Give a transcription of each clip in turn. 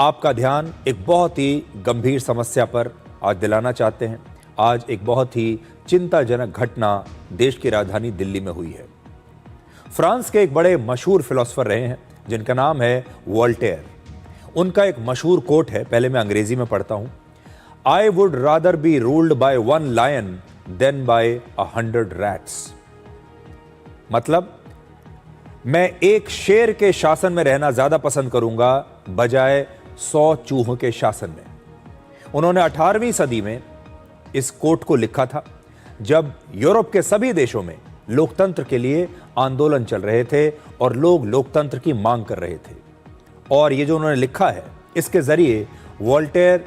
आपका ध्यान एक बहुत ही गंभीर समस्या पर आज दिलाना चाहते हैं। आज एक बहुत ही चिंताजनक घटना देश की राजधानी दिल्ली में हुई है। फ्रांस के एक बड़े मशहूर फिलोसोफर रहे हैं जिनका नाम है वोल्टेयर। उनका एक मशहूर कोट है, पहले मैं अंग्रेजी में पढ़ता हूं। I would rather be ruled by one lion than by 100 rats. मतलब, मैं एक शेर के शासन में रहना ज्यादा पसंद करूंगा बजाय 100 चूहों के शासन में। उन्होंने 18वीं सदी में इस कोट को लिखा था, जब यूरोप के सभी देशों में लोकतंत्र के लिए आंदोलन चल रहे थे और लोग लोकतंत्र की मांग कर रहे थे। और ये जो उन्होंने लिखा है, इसके जरिए वोल्टेयर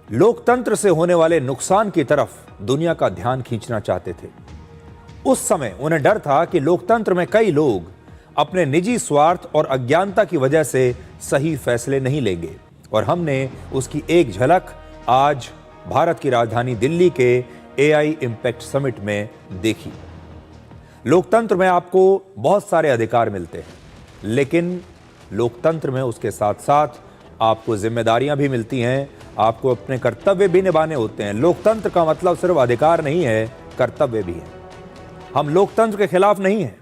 लोकतंत्र से होने वाले नुकसान की तरफ दुनिया का ध्यान खींचना चाहते थे। उस समय उन्हें डर था कि लोकतंत्र में कई लोग अपने निजी स्वार्थ और अज्ञानता की वजह से सही फैसले नहीं लेंगे, और हमने उसकी एक झलक आज भारत की राजधानी दिल्ली के एआई इंपैक्ट समिट में देखी। लोकतंत्र में आपको बहुत सारे अधिकार मिलते हैं, लेकिन लोकतंत्र में उसके साथ साथ आपको जिम्मेदारियां भी मिलती हैं, आपको अपने कर्तव्य भी निभाने होते हैं। लोकतंत्र का मतलब सिर्फ अधिकार नहीं है, कर्तव्य भी है। हम लोकतंत्र के खिलाफ नहीं हैं,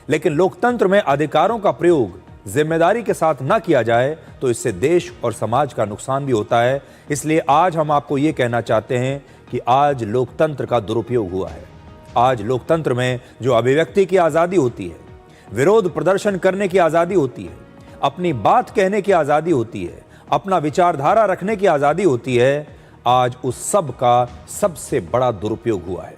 लेकिन लोकतंत्र में अधिकारों का प्रयोग जिम्मेदारी के साथ ना किया जाए तो इससे देश और समाज का नुकसान भी होता है। इसलिए आज हम आपको यह कहना चाहते हैं कि आज लोकतंत्र का दुरुपयोग हुआ है। आज लोकतंत्र में जो अभिव्यक्ति की आजादी होती है, विरोध प्रदर्शन करने की आजादी होती है, अपनी बात कहने की आजादी होती है, अपना विचारधारा रखने की आजादी होती है, आज उस सब का सबसे बड़ा दुरुपयोग हुआ है।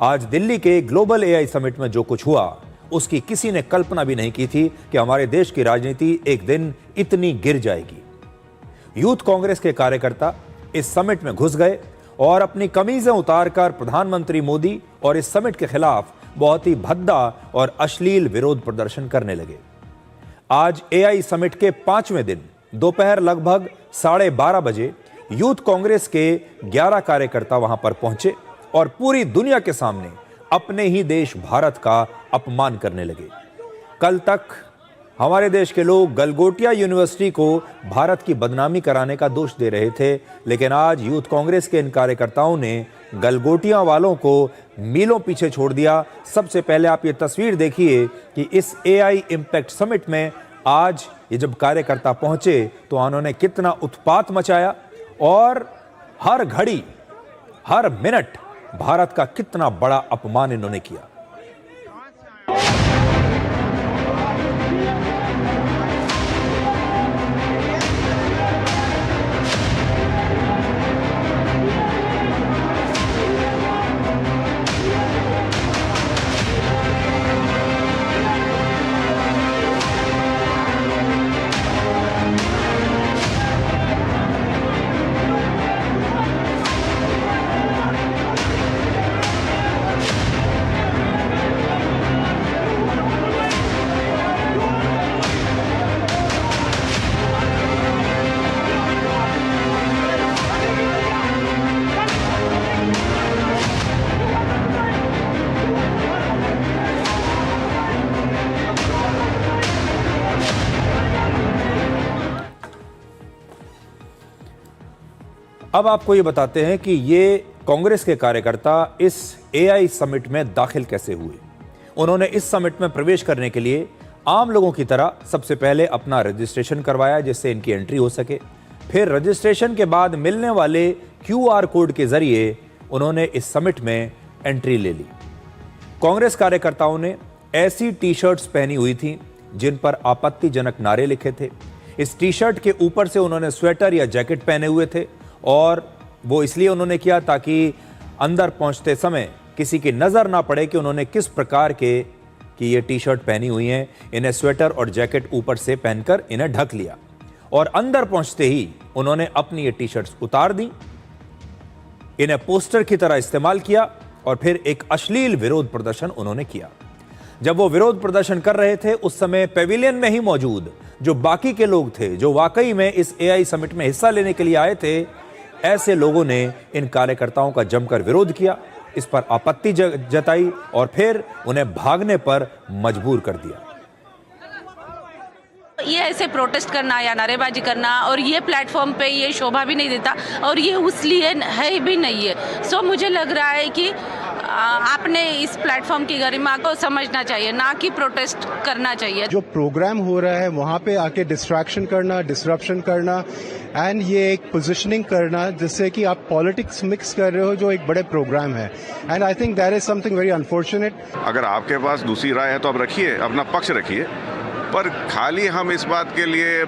आज दिल्ली के ग्लोबल एआई समिट में जो कुछ हुआ, उसकी किसी ने कल्पना भी नहीं की थी कि हमारे देश की राजनीति एक दिन इतनी गिर जाएगी। यूथ कांग्रेस के कार्यकर्ता इस समिट में घुस गए और अपनी कमीजें उतारकर प्रधानमंत्री मोदी और इस समिट के खिलाफ बहुत ही भद्दा और अश्लील विरोध प्रदर्शन करने लगे। आज एआई समिट के 5वें दिन दोपहर लगभग 12:30 बजे यूथ कांग्रेस के 11 कार्यकर्ता वहां पर पहुंचे और पूरी दुनिया के सामने अपने ही देश भारत का अपमान करने लगे। कल तक हमारे देश के लोग गलगोटिया यूनिवर्सिटी को भारत की बदनामी कराने का दोष दे रहे थे, लेकिन आज यूथ कांग्रेस के इन कार्यकर्ताओं ने गलगोटिया वालों को मीलों पीछे छोड़ दिया। सबसे पहले आप ये तस्वीर देखिए कि इस एआई इंपैक्ट समिट में आज ये जब कार्यकर्ता पहुंचे तो उन्होंने कितना उत्पात मचाया और हर घड़ी, हर मिनट भारत का कितना बड़ा अपमान इन्होंने किया। अब आपको ये बताते हैं कि ये कांग्रेस के कार्यकर्ता इस एआई समिट में दाखिल कैसे हुए। उन्होंने इस समिट में प्रवेश करने के लिए आम लोगों की तरह सबसे पहले अपना रजिस्ट्रेशन करवाया जिससे इनकी एंट्री हो सके। फिर रजिस्ट्रेशन के बाद मिलने वाले क्यूआर कोड के जरिए उन्होंने इस समिट में एंट्री ले ली। कांग्रेस कार्यकर्ताओं ने ऐसी टी शर्ट्स पहनी हुई थी जिन पर आपत्तिजनक नारे लिखे थे। इस टी शर्ट के ऊपर से उन्होंने स्वेटर या जैकेट पहने हुए थे, और वो इसलिए उन्होंने किया ताकि अंदर पहुंचते समय किसी की नजर ना पड़े कि उन्होंने किस प्रकार के कि ये टी शर्ट पहनी हुई हैं। इन्हें स्वेटर और जैकेट ऊपर से पहनकर इन्हें ढक लिया और अंदर पहुंचते ही उन्होंने अपनी ये टी शर्ट्स उतार दी, इन्हें पोस्टर की तरह इस्तेमाल किया और फिर एक अश्लील विरोध प्रदर्शन उन्होंने किया। जब वो विरोध प्रदर्शन कर रहे थे उस समय पेविलियन में ही मौजूद जो बाकी के लोग थे, जो वाकई में इस एआई समिट में हिस्सा लेने के लिए आए थे, ऐसे लोगों ने इन कार्यकर्ताओं का जमकर विरोध किया, इस पर आपत्ति जताई और फिर उन्हें भागने पर मजबूर कर दिया। ये ऐसे प्रोटेस्ट करना या नारेबाजी करना और ये प्लेटफॉर्म पे ये शोभा भी नहीं देता और ये उस लिए है भी नहीं है। सो मुझे लग रहा है कि आपने इस प्लेटफॉर्म की गरिमा को समझना चाहिए, ना कि प्रोटेस्ट करना चाहिए। जो प्रोग्राम हो रहा है वहाँ पे आके डिस्ट्रैक्शन करना, डिसरप्शन करना एंड ये एक पोजीशनिंग करना जिससे कि आप पॉलिटिक्स मिक्स कर रहे हो जो एक बड़े प्रोग्राम है, and I think that is something very unfortunate. अगर आपके पास दूसरी राय है तो आप रखिए, अपना पक्ष रखिए, पर खाली हम इस बात के लिए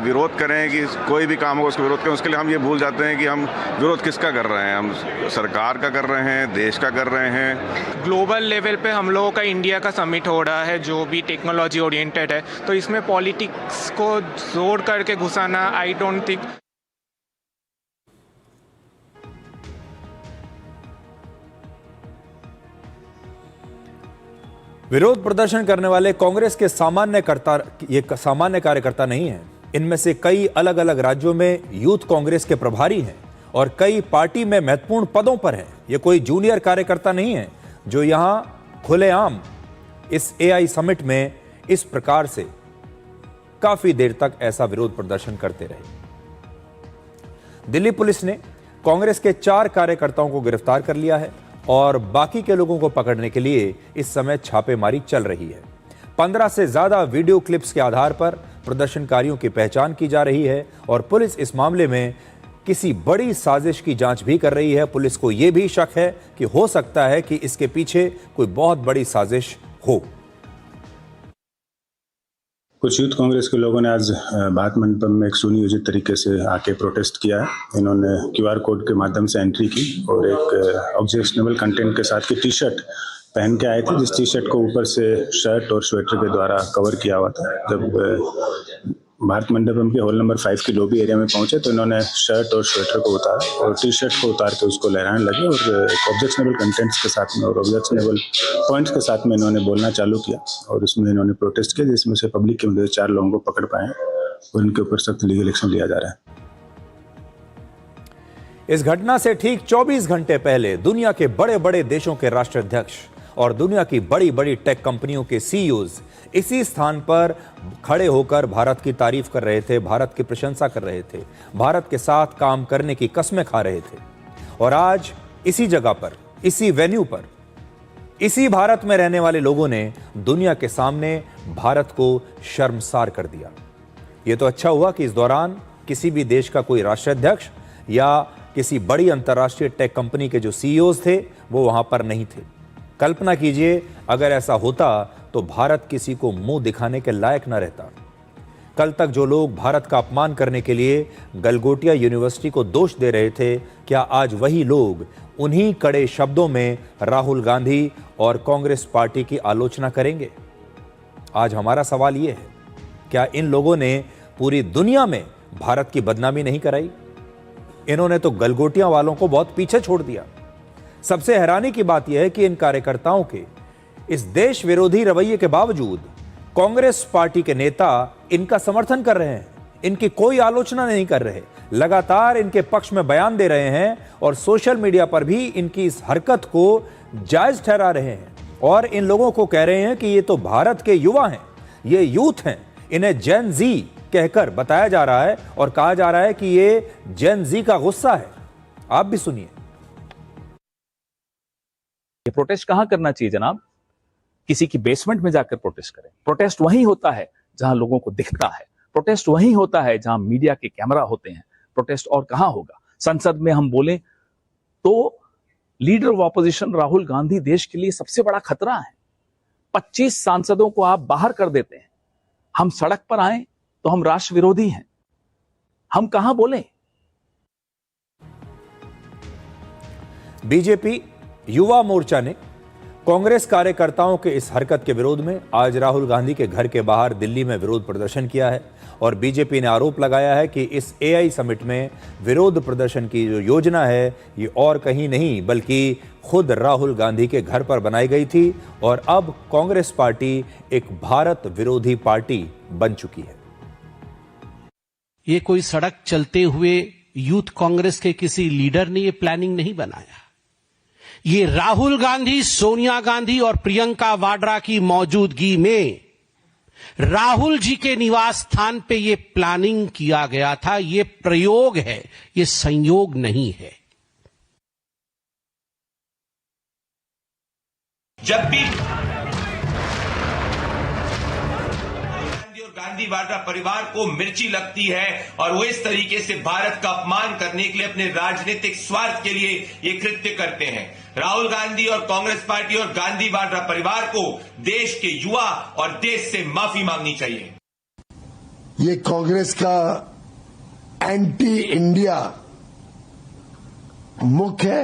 विरोध करें कि कोई भी काम हो उसका विरोध करें, उसके लिए हम ये भूल जाते हैं कि हम विरोध किसका कर रहे हैं। हम सरकार का कर रहे हैं, देश का कर रहे हैं। ग्लोबल लेवल पे हम लोगों का इंडिया का समिट हो रहा है जो भी टेक्नोलॉजी ओरिएंटेड है, तो इसमें पॉलिटिक्स को जोड़ करके घुसाना आई डोंट थिंक। विरोध प्रदर्शन करने वाले कांग्रेस के सामान्य कार्यकर्ता नहीं हैं। इनमें से कई अलग अलग राज्यों में यूथ कांग्रेस के प्रभारी हैं और कई पार्टी में महत्वपूर्ण पदों पर हैं। ये कोई जूनियर कार्यकर्ता नहीं है जो यहां खुलेआम इस एआई समिट में इस प्रकार से काफी देर तक ऐसा विरोध प्रदर्शन करते रहे। दिल्ली पुलिस ने कांग्रेस के 4 कार्यकर्ताओं को गिरफ्तार कर लिया है और बाकी के लोगों को पकड़ने के लिए इस समय छापेमारी चल रही है। 15 से ज्यादा वीडियो क्लिप्स के आधार पर प्रदर्शनकारियों की पहचान की जा रही है और पुलिस इस मामले में किसी बड़ी साजिश की जांच भी कर रही है। पुलिस को यह भी शक है कि हो सकता है कि इसके पीछे कोई बहुत बड़ी साजिश हो। कुछ यूथ कांग्रेस के लोगों ने आज भारत मंडपम में एक सुनियोजित तरीके से आके प्रोटेस्ट किया है। इन्होंने क्यूआर कोड के माध्यम से एंट्री की और एक ऑब्जेक्शनेबल कंटेंट के साथ की टी शर्ट पहन के आए थे, जिस टी शर्ट को ऊपर से शर्ट और स्वेटर के द्वारा कवर किया हुआ था। जब भारत मंडपम के हॉल नंबर 5 की लॉबी एरिया में पहुंचे तो इन्होंने शर्ट और स्वेटर को उतारा और टी शर्ट को उतार के उसको लहराने लगे और ऑब्जेक्शनेबल कंटेंट्स के साथ में और ऑब्जेक्शनेबल पॉइंट्स के साथ में इन्होंने बोलना चालू किया और इसमें इन्होंने प्रोटेस्ट किया, जिसमें से पब्लिक के मध्य 4 लोगों को पकड़ पाए और इनके ऊपर सख्त लीगल एक्शन लिया जा रहा है। इस घटना से ठीक 24 घंटे पहले दुनिया के बड़े बड़े देशों के राष्ट्राध्यक्ष और दुनिया की बड़ी बड़ी टेक कंपनियों के सीईओज इसी स्थान पर खड़े होकर भारत की तारीफ कर रहे थे, भारत की प्रशंसा कर रहे थे, भारत के साथ काम करने की कसमें खा रहे थे। और आज इसी जगह पर, इसी वेन्यू पर, इसी भारत में रहने वाले लोगों ने दुनिया के सामने भारत को शर्मसार कर दिया। यह तो अच्छा हुआ कि इस दौरान किसी भी देश का कोई राष्ट्राध्यक्ष या किसी बड़ी अंतर्राष्ट्रीय टेक कंपनी के जो सीईओज थे वो वहां पर नहीं थे। कल्पना कीजिए अगर ऐसा होता तो भारत किसी को मुंह दिखाने के लायक न रहता। कल तक जो लोग भारत का अपमान करने के लिए गलगोटिया यूनिवर्सिटी को दोष दे रहे थे, क्या आज वही लोग उन्हीं कड़े शब्दों में राहुल गांधी और कांग्रेस पार्टी की आलोचना करेंगे? आज हमारा सवाल यह है, क्या इन लोगों ने पूरी दुनिया में भारत की बदनामी नहीं कराई? इन्होंने तो गलगोटिया वालों को बहुत पीछे छोड़ दिया। सबसे हैरानी की बात यह है कि इन कार्यकर्ताओं के इस देश विरोधी रवैये के बावजूद कांग्रेस पार्टी के नेता इनका समर्थन कर रहे हैं, इनकी कोई आलोचना नहीं कर रहे, लगातार इनके पक्ष में बयान दे रहे हैं और सोशल मीडिया पर भी इनकी इस हरकत को जायज ठहरा रहे हैं और इन लोगों को कह रहे हैं कि ये तो भारत के युवा हैं, ये यूथ हैं, इन्हें जेन जी कहकर बताया जा रहा है और कहा जा रहा है कि ये जेन जी का गुस्सा है। आप भी सुनिए। ये प्रोटेस्ट कहां करना चाहिए जनाब? किसी की बेसमेंट में जाकर प्रोटेस्ट करें। प्रोटेस्ट वहीं होता है जहां लोगों को दिखता है, प्रोटेस्ट वहीं होता है जहां मीडिया के कैमरा होते हैं। प्रोटेस्ट और कहां होगा? संसद में हम बोले तो leader of opposition Rahul Gandhi देश के लिए सबसे बड़ा खतरा है। 25 सांसदों को आप बाहर कर देते हैं। हम सड़क पर आए तो हम राष्ट्र विरोधी हैं। हम कहां बोले? बीजेपी युवा मोर्चा ने कांग्रेस कार्यकर्ताओं के इस हरकत के विरोध में आज राहुल गांधी के घर के बाहर दिल्ली में विरोध प्रदर्शन किया है और बीजेपी ने आरोप लगाया है कि इस एआई समिट में विरोध प्रदर्शन की जो योजना है ये और कहीं नहीं बल्कि खुद राहुल गांधी के घर पर बनाई गई थी और अब कांग्रेस पार्टी एक भारत विरोधी पार्टी बन चुकी है। ये कोई सड़क चलते हुए यूथ कांग्रेस के किसी लीडर ने ये प्लानिंग नहीं बनाया। ये राहुल गांधी, सोनिया गांधी और प्रियंका वाड्रा की मौजूदगी में राहुल जी के निवास स्थान पे ये प्लानिंग किया गया था, ये प्रयोग है, ये संयोग नहीं है। जब भी गांधी वाड्रा परिवार को मिर्ची लगती है और वो इस तरीके से भारत का अपमान करने के लिए अपने राजनीतिक स्वार्थ के लिए ये कृत्य करते हैं। राहुल गांधी और कांग्रेस पार्टी और गांधी वाड्रा परिवार को देश के युवा और देश से माफी मांगनी चाहिए। ये कांग्रेस का एंटी इंडिया मुख है।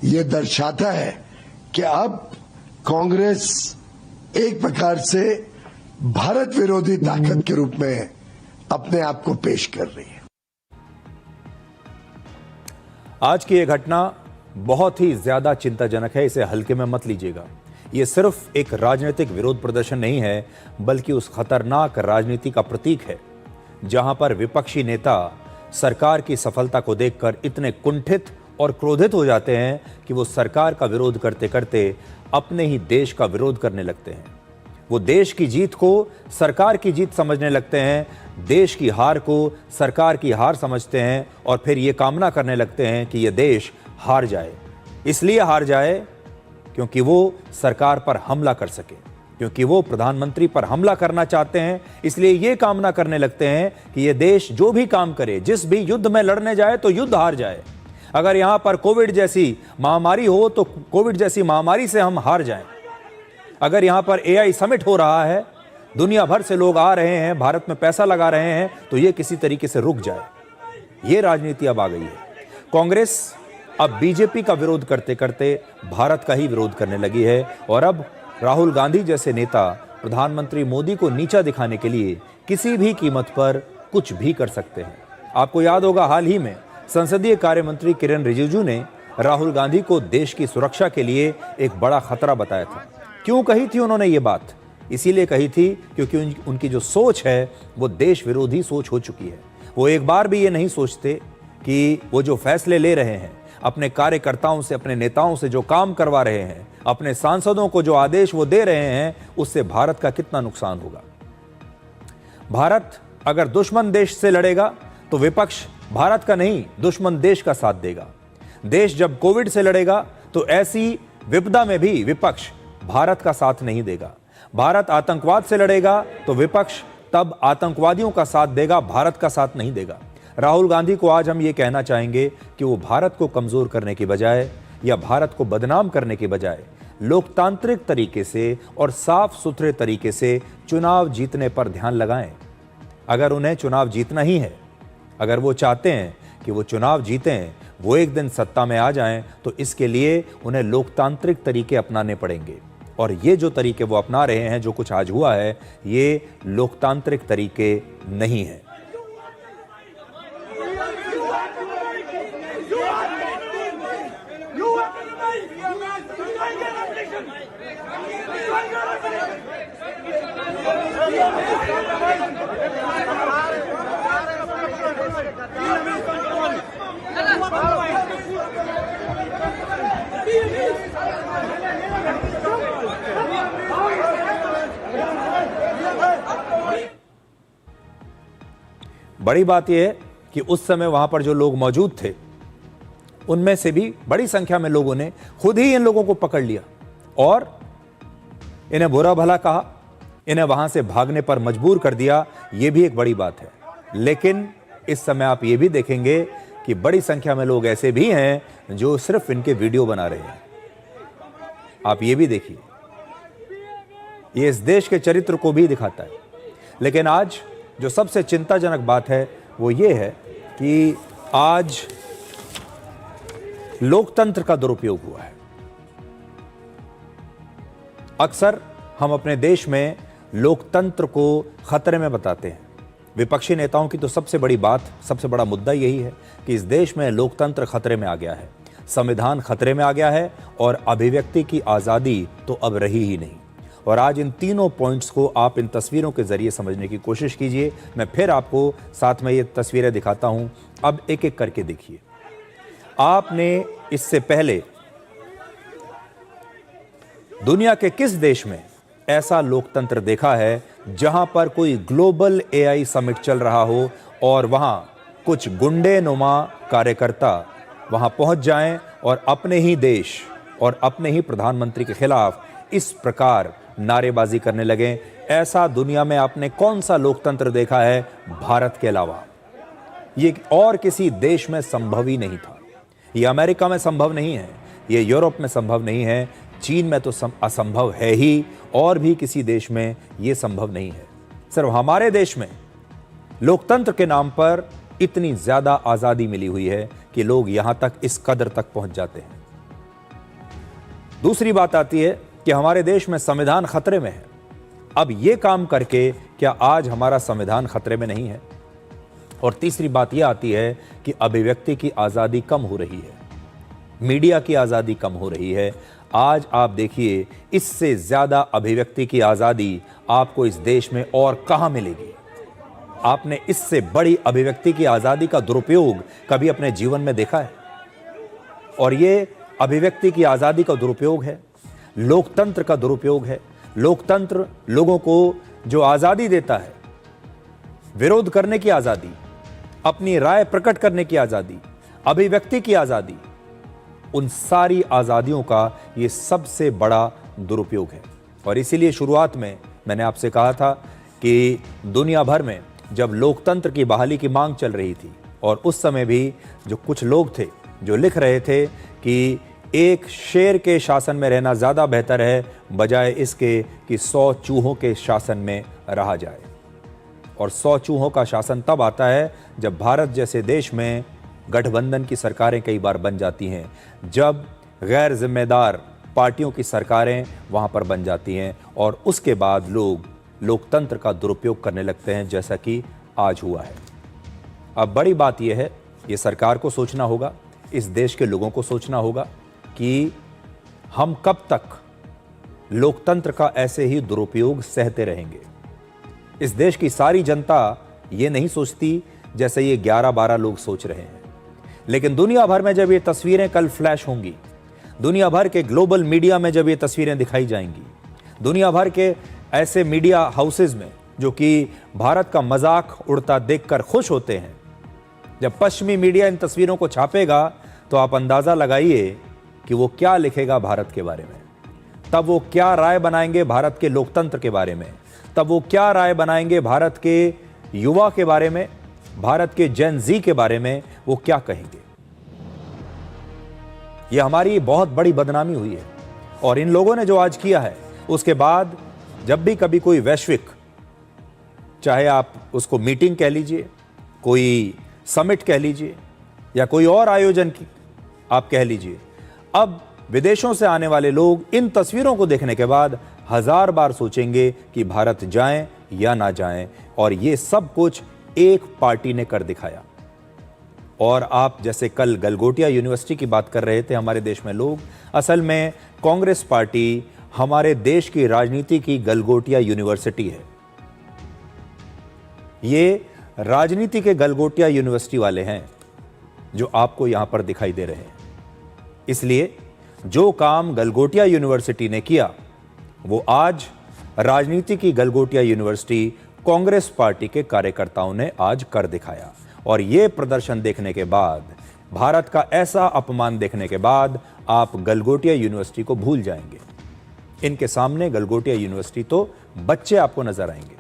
ये दर्शाता है कि अब कांग्रेस एक प्रकार से भारत विरोधी ताकत के रूप में अपने आप को पेश कर रही है। आज की यह घटना बहुत ही ज्यादा चिंताजनक है, इसे हल्के में मत लीजिएगा। यह सिर्फ एक राजनीतिक विरोध प्रदर्शन नहीं है, बल्कि उस खतरनाक राजनीति का प्रतीक है जहां पर विपक्षी नेता सरकार की सफलता को देखकर इतने कुंठित और क्रोधित हो जाते हैं कि वो सरकार का विरोध करते करते अपने ही देश का विरोध करने लगते हैं। वो देश की जीत को सरकार की जीत समझने लगते हैं, देश की हार को सरकार की हार समझते हैं और फिर ये कामना करने लगते हैं कि ये देश हार जाए। इसलिए हार जाए क्योंकि वो सरकार पर हमला कर सके, क्योंकि वो प्रधानमंत्री पर हमला करना चाहते हैं। इसलिए ये कामना करने लगते हैं कि ये देश जो भी काम करे, जिस भी युद्ध में लड़ने जाए तो युद्ध हार जाए। अगर यहां पर कोविड जैसी महामारी हो तो कोविड जैसी महामारी से हम हार जाएं। अगर यहां पर AI समिट हो रहा है, दुनिया भर से लोग आ रहे हैं, भारत में पैसा लगा रहे हैं, तो ये किसी तरीके से रुक जाए। ये राजनीति अब आ गई है। कांग्रेस अब बीजेपी का विरोध करते करते भारत का ही विरोध करने लगी है और अब राहुल गांधी जैसे नेता प्रधानमंत्री मोदी को नीचा दिखाने के लिए किसी भी कीमत पर कुछ भी कर सकते हैं। आपको याद होगा, हाल ही में संसदीय कार्य मंत्री किरण रिजिजू ने राहुल गांधी को देश की सुरक्षा के लिए एक बड़ा खतरा बताया था। क्यों कही थी उन्होंने ये बात? इसीलिए कही थी क्योंकि उनकी जो सोच है वो देश विरोधी सोच हो चुकी है। वो एक बार भी ये नहीं सोचते कि वो जो फैसले ले रहे हैं, अपने कार्यकर्ताओं से, अपने नेताओं से जो काम करवा रहे हैं, अपने सांसदों को जो आदेश वो दे रहे हैं, उससे भारत का कितना नुकसान होगा। भारत अगर दुश्मन देश से लड़ेगा तो विपक्ष भारत का नहीं, दुश्मन देश का साथ देगा। देश जब कोविड से लड़ेगा तो ऐसी विपदा में भी विपक्ष भारत का साथ नहीं देगा। भारत आतंकवाद से लड़ेगा तो विपक्ष तब आतंकवादियों का साथ देगा, भारत का साथ नहीं देगा। राहुल गांधी को आज हम ये कहना चाहेंगे कि वो भारत को कमजोर करने की बजाय या भारत को बदनाम करने के बजाय लोकतांत्रिक तरीके से और साफ सुथरे तरीके से चुनाव जीतने पर ध्यान लगाएं। अगर उन्हें चुनाव जीतना ही है, अगर वो चाहते हैं कि वो चुनाव जीतें, वो एक दिन सत्ता में आ जाएं, तो इसके लिए उन्हें लोकतांत्रिक तरीके अपनाने पड़ेंगे। और ये जो तरीके वो अपना रहे हैं, जो कुछ आज हुआ है, ये लोकतांत्रिक तरीके नहीं हैं। बड़ी बात यह है कि उस समय वहां पर जो लोग मौजूद थे, उनमें से भी बड़ी संख्या में लोगों ने खुद ही इन लोगों को पकड़ लिया और इन्हें बुरा भला कहा, इन्हें वहां से भागने पर मजबूर कर दिया। यह भी एक बड़ी बात है। लेकिन इस समय आप ये भी देखेंगे कि बड़ी संख्या में लोग ऐसे भी हैं जो सिर्फ इनके वीडियो बना रहे हैं। आप ये भी देखिए, ये इस देश के चरित्र को भी दिखाता है। लेकिन आज जो सबसे चिंताजनक बात है वो ये है कि आज लोकतंत्र का दुरुपयोग हुआ है। अक्सर हम अपने देश में लोकतंत्र को खतरे में बताते हैं। विपक्षी नेताओं की तो सबसे बड़ी बात, सबसे बड़ा मुद्दा यही है कि इस देश में लोकतंत्र खतरे में आ गया है, संविधान खतरे में आ गया है और अभिव्यक्ति की आज़ादी तो अब रही ही नहीं। और आज इन तीनों पॉइंट्स को आप इन तस्वीरों के जरिए समझने की कोशिश कीजिए। मैं फिर आपको साथ में ये तस्वीरें दिखाता हूं, अब एक एक करके देखिए। आपने इससे पहले दुनिया के किस देश में ऐसा लोकतंत्र देखा है जहां पर कोई ग्लोबल एआई समिट चल रहा हो और वहां कुछ गुंडे नुमा कार्यकर्ता वहां पहुंच जाएं और अपने ही देश और अपने ही प्रधानमंत्री के खिलाफ इस प्रकार नारेबाजी करने लगें। ऐसा दुनिया में आपने कौन सा लोकतंत्र देखा है भारत के अलावा? ये और किसी देश में संभव ही नहीं था। ये अमेरिका में संभव नहीं है, ये यूरोप में संभव नहीं है, चीन में तो असंभव है ही, और भी किसी देश में ये संभव नहीं है। सिर्फ हमारे देश में लोकतंत्र के नाम पर इतनी ज्यादा आजादी मिली हुई है कि लोग यहां तक, इस कदर तक पहुंच जाते हैं। दूसरी बात आती है कि हमारे देश में संविधान खतरे में है। अब यह काम करके क्या आज हमारा संविधान खतरे में नहीं है? और तीसरी बात यह आती है कि अभिव्यक्ति की आजादी कम हो रही है, मीडिया की आजादी कम हो रही है। आज आप देखिए, इससे ज्यादा अभिव्यक्ति की आजादी आपको इस देश में और कहां मिलेगी? आपने इससे बड़ी अभिव्यक्ति की आजादी का दुरुपयोग कभी अपने जीवन में देखा है? और यह अभिव्यक्ति की आजादी का दुरुपयोग है, लोकतंत्र का दुरुपयोग है। लोकतंत्र लोगों को जो आजादी देता है, विरोध करने की आजादी, अपनी राय प्रकट करने की आजादी, अभिव्यक्ति की आजादी, उन सारी आजादियों का यह सबसे बड़ा दुरुपयोग है। और इसीलिए शुरुआत में मैंने आपसे कहा था कि दुनिया भर में जब लोकतंत्र की बहाली की मांग चल रही थी, और उस समय भी जो कुछ लोग थे जो लिख रहे थे कि एक शेर के शासन में रहना ज़्यादा बेहतर है बजाय इसके कि 100 चूहों के शासन में रहा जाए। और 100 चूहों का शासन तब आता है जब भारत जैसे देश में गठबंधन की सरकारें कई बार बन जाती हैं, जब गैर जिम्मेदार पार्टियों की सरकारें वहाँ पर बन जाती हैं, और उसके बाद लोग लोकतंत्र का दुरुपयोग करने लगते हैं, जैसा कि आज हुआ है। अब बड़ी बात यह है, ये सरकार को सोचना होगा, इस देश के लोगों को सोचना होगा कि हम कब तक लोकतंत्र का ऐसे ही दुरुपयोग सहते रहेंगे। इस देश की सारी जनता ये नहीं सोचती जैसे ये 11-12 लोग सोच रहे हैं। लेकिन दुनिया भर में जब ये तस्वीरें कल फ्लैश होंगी, दुनिया भर के ग्लोबल मीडिया में जब ये तस्वीरें दिखाई जाएंगी, दुनिया भर के ऐसे मीडिया हाउसेज में जो कि भारत का मजाक उड़ता देखकर खुश होते हैं, जब पश्चिमी मीडिया इन तस्वीरों को छापेगा तो आप अंदाजा लगाइए कि वो क्या लिखेगा भारत के बारे में। तब वो क्या राय बनाएंगे भारत के लोकतंत्र के बारे में, तब वो क्या राय बनाएंगे भारत के युवा के बारे में, भारत के जेन जी के बारे में, वो क्या कहेंगे। ये हमारी बहुत बड़ी बदनामी हुई है। और इन लोगों ने जो आज किया है, उसके बाद जब भी कभी कोई वैश्विक, चाहे आप उसको मीटिंग कह लीजिए, कोई समिट कह लीजिए, या कोई और आयोजन आप कह लीजिए, अब विदेशों से आने वाले लोग इन तस्वीरों को देखने के बाद 1000 बार सोचेंगे कि भारत जाएं या ना जाएं। और ये सब कुछ एक पार्टी ने कर दिखाया। और आप जैसे कल गलगोटिया यूनिवर्सिटी की बात कर रहे थे हमारे देश में लोग, असल में कांग्रेस पार्टी हमारे देश की राजनीति की गलगोटिया यूनिवर्सिटी है। ये राजनीति के गलगोटिया यूनिवर्सिटी वाले हैं जो आपको यहां पर दिखाई दे रहे हैं। इसलिए जो काम गलगोटिया यूनिवर्सिटी ने किया, वो आज राजनीति की गलगोटिया यूनिवर्सिटी कांग्रेस पार्टी के कार्यकर्ताओं ने आज कर दिखाया। और ये प्रदर्शन देखने के बाद, भारत का ऐसा अपमान देखने के बाद, आप गलगोटिया यूनिवर्सिटी को भूल जाएंगे। इनके सामने गलगोटिया यूनिवर्सिटी तो बच्चे आपको नजर आएंगे।